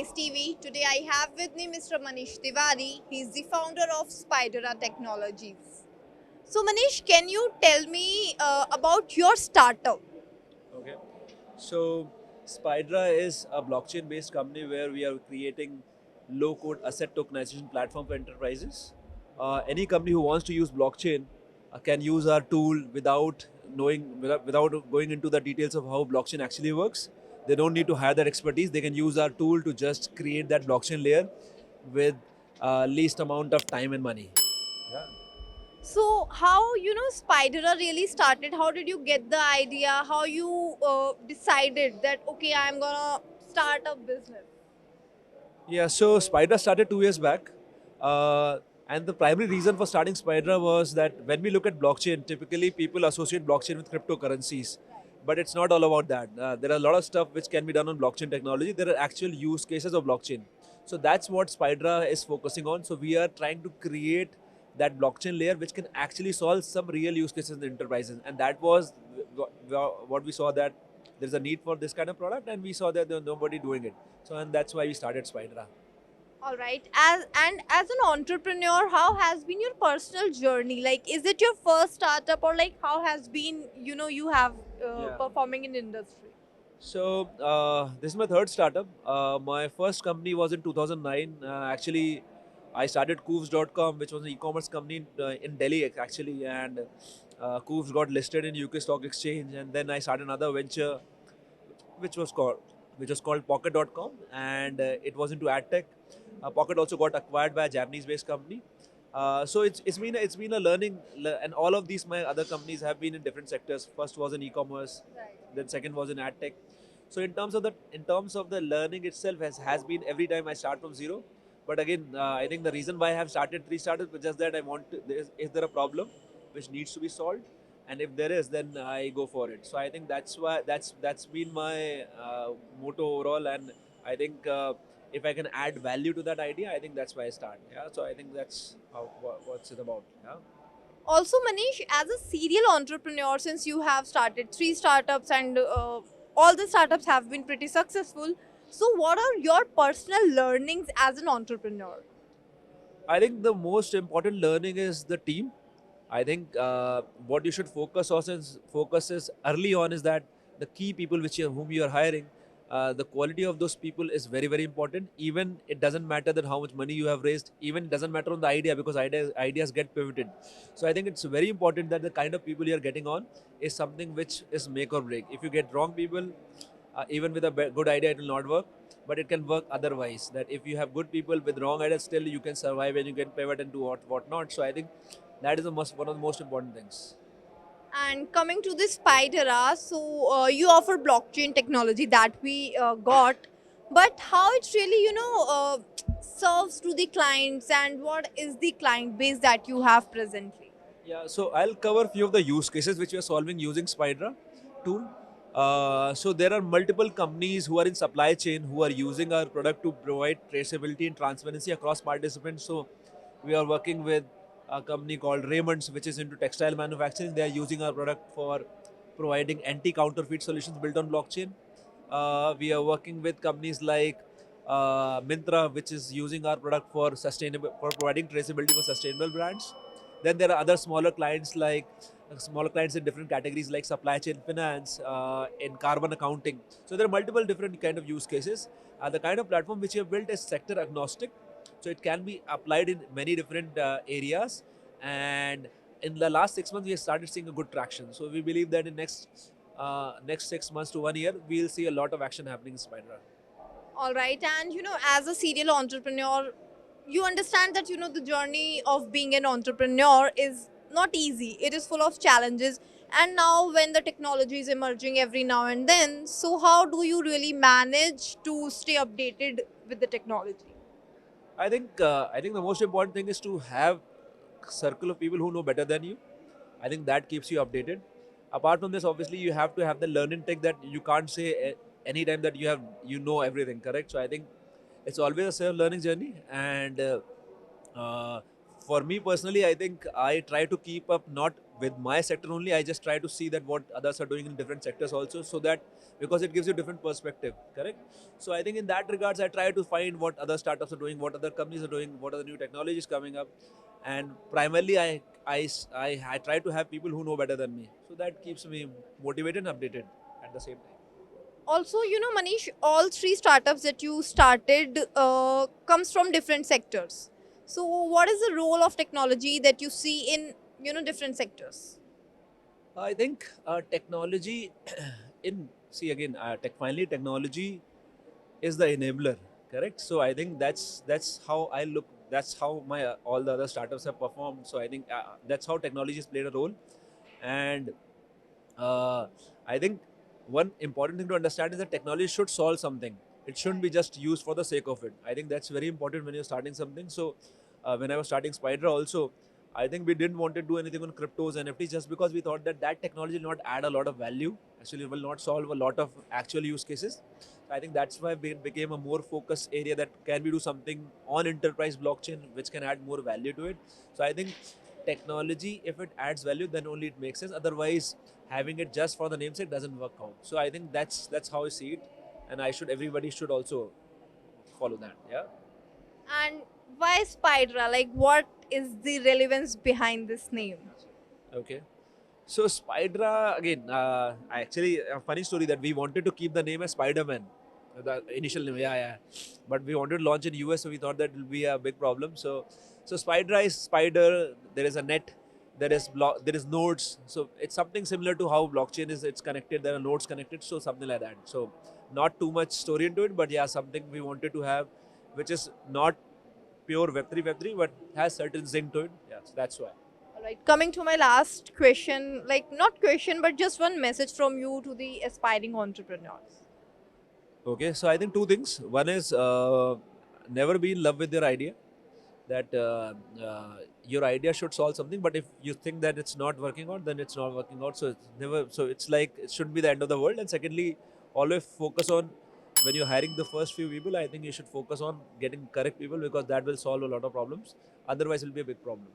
TICE TV. Today I have with me Mr. Manish Tewari. He is the founder of Spydra Technologies. So Manish, can you tell me about your startup? Okay. So Spydra is a blockchain-based company where we are creating low-code asset tokenization platform for enterprises. Any company who wants to use blockchain can use our tool without going into the details of how blockchain actually works. They don't need to hire that expertise. They can use our tool to just create that blockchain layer with least amount of time and money. Yeah. So how Spydra really started? How did you get the idea? How you decided that okay, I'm gonna start a business? Yeah, so Spydra started 2 years back. And the primary reason for starting Spydra was that when we look at blockchain, typically people associate blockchain with cryptocurrencies. But it's not all about that. There are a lot of stuff which can be done on blockchain technology. There are actual use cases of blockchain. So that's what Spydra is focusing on. So we are trying to create that blockchain layer which can actually solve some real use cases in enterprises. And that was what we saw, that there's a need for this kind of product, and we saw that there was nobody doing it. So, and that's why we started Spydra. All right. As an entrepreneur, how has been your personal journey? Like, is it your first startup, or like how has been you have Yeah. performing in industry? So this is my third startup. My first company was in 2009. Actually, I started Koovs.com, which was an e-commerce company in Delhi actually, and Koovs got listed in UK Stock Exchange, and then I started another venture, which was called Pocket.com, and it was into ad tech. Pocket also got acquired by a Japanese-based company. So it's been a learning, and all of these my other companies have been in different sectors. First was in e-commerce, then second was in ad tech. So in terms of the learning itself has been every time I start from zero. But again, I think the reason why I have started three startups is just that I want to. Is there a problem which needs to be solved? And if there is, then I go for it. So I think that's why that's been my motto overall, and I think if I can add value to that idea, I think that's why I start. Yeah, so I think that's what's it about. Yeah. Also, Manish, as a serial entrepreneur, since you have started three startups and all the startups have been pretty successful, so what are your personal learnings as an entrepreneur? I think the most important learning is the team. I think what you should focus is early on is that the key people whom you are hiring, the quality of those people is very very important. Even it doesn't matter that how much money you have raised. Even it doesn't matter on the idea, because ideas get pivoted. So I think it's very important that the kind of people you are getting on is something which is make or break. If you get wrong people, even with a good idea, it will not work. But it can work otherwise. That if you have good people with wrong ideas, still you can survive and you can pivot and do what not. So I think that is one of the most important things. And coming to this Spydra, so you offer blockchain technology that we got, but how it really, serves to the clients, and what is the client base that you have presently? Yeah, so I'll cover a few of the use cases which we are solving using Spydra tool. So there are multiple companies who are in supply chain who are using our product to provide traceability and transparency across participants. So we are working with a company called Raymond's, which is into textile manufacturing. They are using our product for providing anti-counterfeit solutions built on blockchain. We are working with companies like Mintra, which is using our product for providing traceability for sustainable brands. Then there are other smaller clients in different categories like supply chain finance, in carbon accounting. So there are multiple different kind of use cases. The kind of platform which we have built is sector agnostic, so it can be applied in many different areas. And in the last 6 months, we have started seeing a good traction. So we believe that in next 6 months to 1 year, we'll see a lot of action happening in Spydra. All right, and as a serial entrepreneur, you understand that the journey of being an entrepreneur is not easy. It is full of challenges, and now when the technology is emerging every now and then, so how do you really manage to stay updated with the technology? I think the most important thing is to have a circle of people who know better than you. I think that keeps you updated. Apart from this, obviously, you have to have the learning tech that you can't say anytime that you know everything. Correct. So I think it's always a self-learning journey, and uh, for me personally, I think I try to keep up not with my sector only. I just try to see that what others are doing in different sectors also, so that because it gives you different perspective, correct? So I think in that regards, I try to find what other startups are doing, what other companies are doing, what are the new technologies coming up, and primarily I try to have people who know better than me, so that keeps me motivated and updated at the same time. Also, Manish, all three startups that you started comes from different sectors. So what is the role of technology that you see in different sectors? I think technology in see again finally technology is the enabler, correct? So I think that's how I look. That's how my all the other startups have performed. So I think that's how technology has played a role, and uh, I think one important thing to understand is that technology should solve something. It shouldn't be just used for the sake of it. I think that's very important when you're starting something. So when I was starting Spydra also, I think we didn't want to do anything on cryptos and NFTs just because we thought that that technology will not add a lot of value. Actually, it will not solve a lot of actual use cases. I think that's why it became a more focused area that can we do something on enterprise blockchain which can add more value to it. So I think technology, if it adds value, then only it makes sense. Otherwise, having it just for the namesake doesn't work out. So I think that's how I see it, and everybody should also follow that. Yeah. And why Spydra? Like, what is the relevance behind this name? Okay. So Spydra again. Actually, a funny story that we wanted to keep the name as Spider-Man, the initial name. Yeah, yeah. But we wanted to launch in US, so we thought that it will be a big problem. So Spydra is spider. There is a net. There is nodes. So it's something similar to how blockchain is. It's connected. There are nodes connected. So something like that. So not too much story into it, but yeah, something we wanted to have, which is not pure Web3, but has certain zing to it. Yeah, so that's why. All right, coming to my last question, like not question, but just one message from you to the aspiring entrepreneurs. Okay, so I think two things. One is never be in love with your idea. That your idea should solve something, but if you think that it's not working out, then it's not working out. So it's never. So it's like it shouldn't be the end of the world. And secondly, always focus on when you're hiring the first few people. I think you should focus on getting correct people because that will solve a lot of problems. Otherwise, it will be a big problem.